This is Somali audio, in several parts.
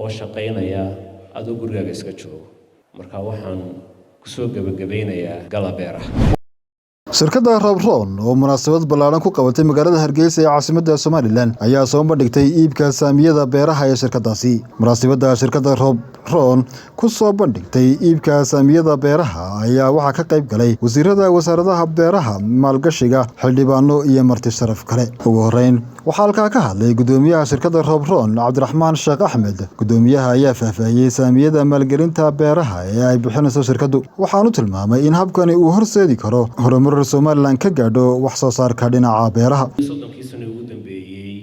oo shaqaynaya adoo gurigaaga iska joogo marka waxaan ku soo gabagabeynayaa Galabeeraha shirkadda Robron oo munaasabad ballaaran ku qabatay magaalada Hargeysa ee caasimadda Somaliland ayaa soo bandhigtay iibka saamiyada beeraha ee shirkaddaasi. Munaasabadda shirkadda Robron ku soo bandhigtay iibka saamiyada beeraha ayaa waxaa ka qayb galay wasiirada wasaaradaha beeraha, maalgashiga, xildhibaano iyo marti sharaf kale. Ugu horeyn waxaa halkaa ka hadlay gudoomiyaha shirkadda Robron Cabdiraxmaan Sheekh Axmed. Gudoomiyaha ayaa faahfaahiyay saamiyada maalgelinta beeraha ee ay bixinayso shirkaddu. Waxaanu tilmaamay in habkani uu horseedi karo horumar Somaliland ka gaadho wax soo saarka dhinaca beeraha. Soddonkii sano ugu dambeeyay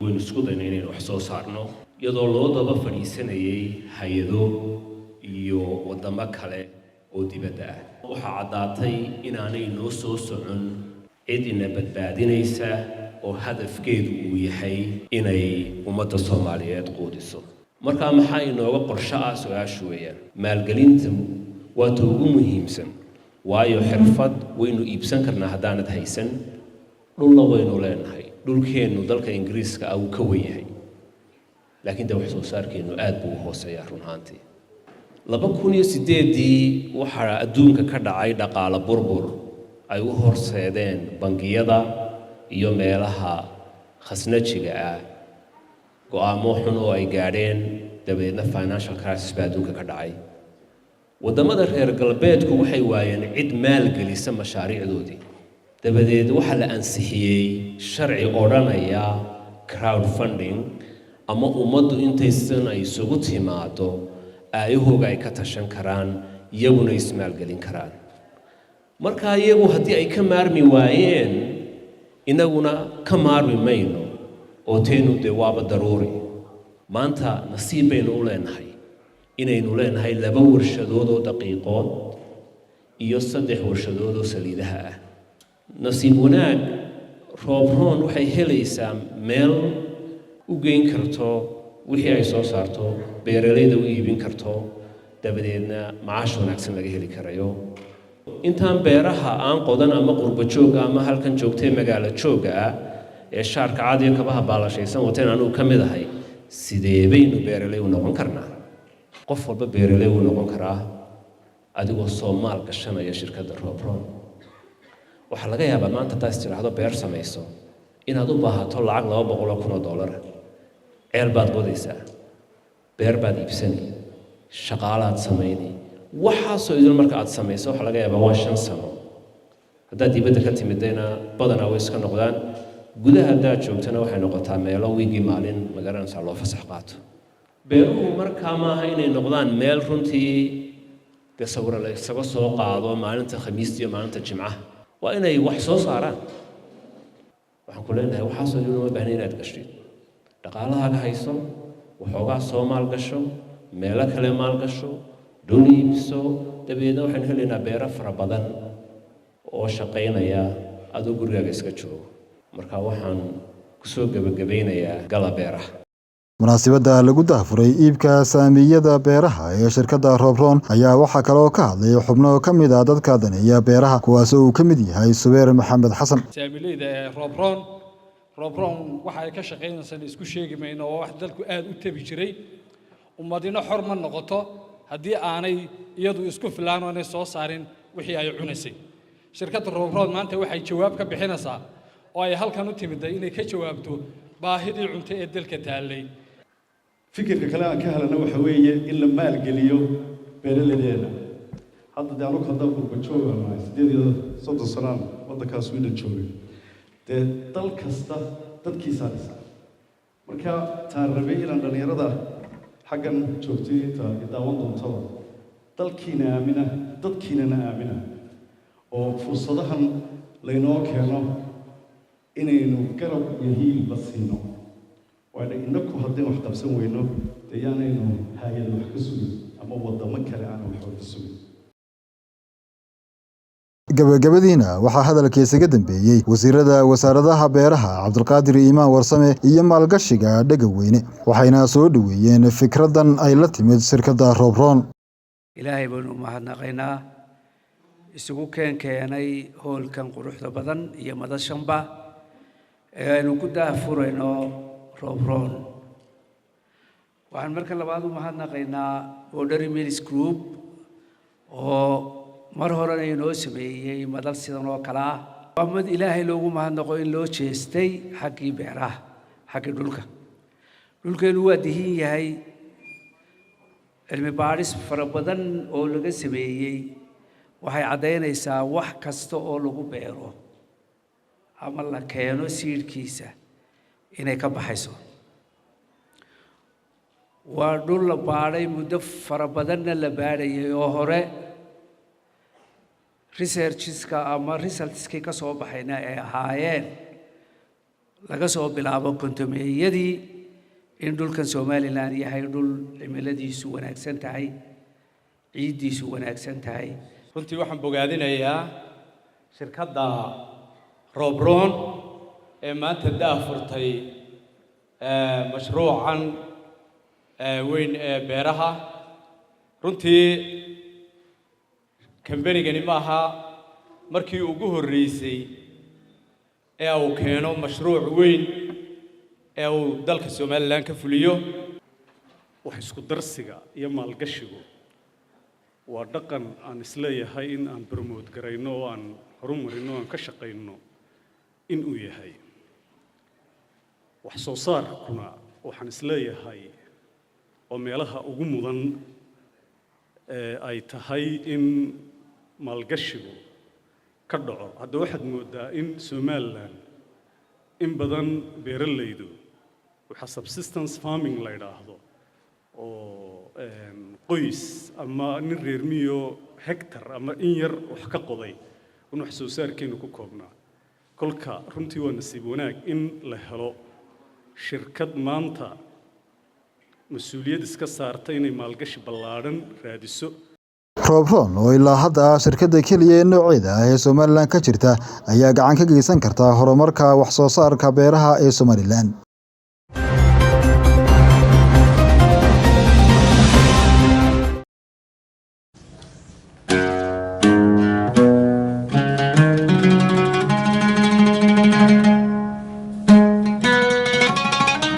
waynu isku daynay inaynu wax soo saarno iyadoo loo daba fadhiisanayay hay'ado iyo wadamo kale oo dibadda ah. Waxaa caddaatay inaanay noo soo socon cid ina badbaadinaysa oo hadafkeedu uu yahay inay ummadda Soomaaliyeed quudiso. Marka maxaa inooga qorshe ah su'aashu weeyaan maalgelinta waa ta ugu muhiimsan waayo xirfad waynu iibsan karnaa haddaanad haysan dhulna waynu leenahay dhulkeennu dalka Ingiriiska uu ka weyn yahay laakiin wax soo saarkeenu aad buu u hooseeyaa run ahaantii 2008 waxaa adduunka ka dhacay dhaqaale burbur ay u horseedeen bangiyada iyo meelaha khasnajiga ah go'aamo xun oo ay gaadheen dabeedna financial crisis baa adduunka ka dhacay wadamada reer galbeedku waxay waayeen cid maalgelisa mashaariicdoodii dabadeed waxa la ansixiyay sharci odhanaya crowdfunding ama ummaddu intaysan ay isugu timaado ayahooga ay ka tashan karaan iyaguna ismaalgelin karaan marka iyagu haddii ay ka maarmi waayeen inaguna ka maarmi mayno oo teenu dee waaba daruuri maanta nasiib baynu u leenahay inaynu leenahay 2 warshadood oo daqiiqood iyo 3 warshadood oo saliidaha ah nasiib wanaag Robron waxay helaysaa meel u geyn karto wixii ay soo saarto beeralayda u iibin karto dabadeedna macaash wanaagsan laga heli karayo intaan beeraha aan qodan ama qurba joog ama halkan joogtay magaalo joog ah ee shaarka caadiga kabaha baalashaysan wateen aanu ka mid ahay sidee baynu beeralay u noqon karnaa qof walba beeralay uu noqon karaa adigoo Soomaal gashanaya shirkadda Robron waxa laga yaabaa maanta taas tiraahdo beer samayso inaad u baahato lacag $200,000 ceel baad qodaysaa beer baad iibsanay shaqaalaad samaynay waxaasoo idin marka aad samayso waxa laga yaabaa waa 5 sano haddaad dibadda ka timidayna badanaa way iska noqdaan gudaha haddaad joogtana waxay noqotaa meelo wiigii maalin magaranaysaa loo fasax qaato beeruhu markaa maaha inay noqdaan meel runtii sawir la isaga soo qaado maalinta Khamiista iyo maalinta Jimcaha waa inay wax soo saaraan waxaan ku leenahay waxaasoo dhan uma baahnayn inaad gashid dhaqaalahaaga hayso waxoogaa soo maal gasho meelo kale maal gasho dhul iibso dabeedna waxaan helaynaa beero fara badan oo shaqaynaya adoo gurigaaga iska joogo marka waxaan ku soo gabagabeynayaa Galabeeraha munaasabadda lagu daafuray iibka saamiyada beeraha ee shirkadda Robron ayaa waxaa kale oo ka hadlay xubno ka mid ah dadka daneeya beeraha kuwaas oo uu ka mid yahay Subeer Maxamed Xasan saamiyada Robron waxa ay ka shaqeynaysaa isku sheegi mayno oo wax dalku aad u tabi jiray ummadina xor ma noqoto haddii aanay iyadu isku filaan oo soo saarin wixii ay cunaysay shirkadda Robron maanta waxay jawaab ka bixinaysaa oo ay halkan u timid inay ka jawaabto baahidii cunto ee dalka taalay fikirka kale aan ka helana waxa weeye in la maalgeliyo beeraladeena hadda daanu ka dalku joogaa 8 sano waddankaas Sweden joogay dal kasta dadkiisa dhisa marka taarabay inaan dhalinyarada xaggan joogtay daawan doonto dalkiina aamina dadkiina aamina oo fursadahan laynoo keeno inaynu garab iyo hiilba siino waana inaku haddii wax qabsan weyno deeyaanaynu hay'ado wax ka sugin ama wadamo kale aan wax ka sugin gabagabadiina waxaa hadalkiisa ka dambeeyay wasiirada wasaaradaha beeraha Cabdulqaadir Iimaan Warsame iyo maalgashiga Dhagaweyne waxayna soo dhaweeyeen fikradan ay la timid shirkadda Robron ilaahay banu mahadnaqaynaa isugu keenay hoolkan quruxda badan iyo madashanba aynu ku daafurayno Robron waxaan marka labaad u mahadnaqaynaa Boundary Mills Group oo mar horena inoo sameeyay madal sidan oo kale ah mid ilaahay loogu mahadnaqo in loo jeestay xaqii beeraha xaqii dhulkeenu waa dihin yahay cilmi baaris fara badan oo laga sameeyay waxay cadeynaysaa wax kasta oo lagu beero ama la keeno siirkiisa inay ka baxayso waa dhul la baaray muddo fara badanna la baarayay oo hore researcheska ama resultskii ka soo baxayna ay ahaayeen laga soo bilaabo kontomeeyadii in dhulkan Somaliland yahay dhul cimiladiisu wanaagsan tahay ciidiisu wanaagsan tahay runtii waxaan bogaadinayaa shirkadda Robron ee maanta daafurtay mashruucan weyn ee beeraha runtii kambanigani maaha markii ugu horeysay ee uu keeno mashruuc weyn ee uu dalka Somaliland ka fuliyo wax isku darsiga iyo maalgashigu waa dhaqan aan isleeyahay in aan promote garayno oo aan horumarino aan ka shaqeyno in uu yahay wax soo saarkuna waxaan isleeyahay oo meelaha ugu mudan ay tahay in maalgashigu ka dhaco hadda waxaad moodaa in Somaliland in badan beeralaydu waxa subsistence farming la yiraahdo oo qoys ama nin reer miyo hectar ama in yar wax ka qoday wax soo saarkeenu ku koobnaa kolka runtii waa nasiib wanaag in la helo shirkad maanta mas'uuliyad iska saartay inay maalgashi ballaaran raadiso Robron oo ilaa hadda shirkadda kaliya ee nooceeda ah ee Somaliland ka jirta ayaa gacan ka geysan karta horumarka wax soo saarka beeraha ee Somaliland.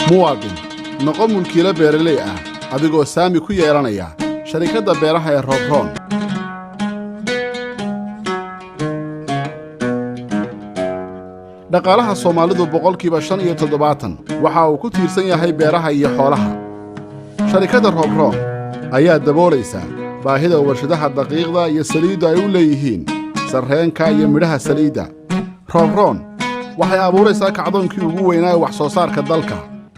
muwaadin noqo mulkiile beeraley ah adigoo saami ku yeelanaya sharikadda beeraha ee Robron. dhaqaalaha Soomaalidu boqolkiiba 75 waxa uu ku tiirsan yahay beeraha iyo xoolaha. Sharikadda Robron ayaa daboolaysa baahida warshadaha daqiiqda iyo saliidda ay u leeyihiin sarreenka iyo midhaha saliidda. Robron waxay abuuraysaa kacdoonkii ugu weynaa wax soo saarka dalka.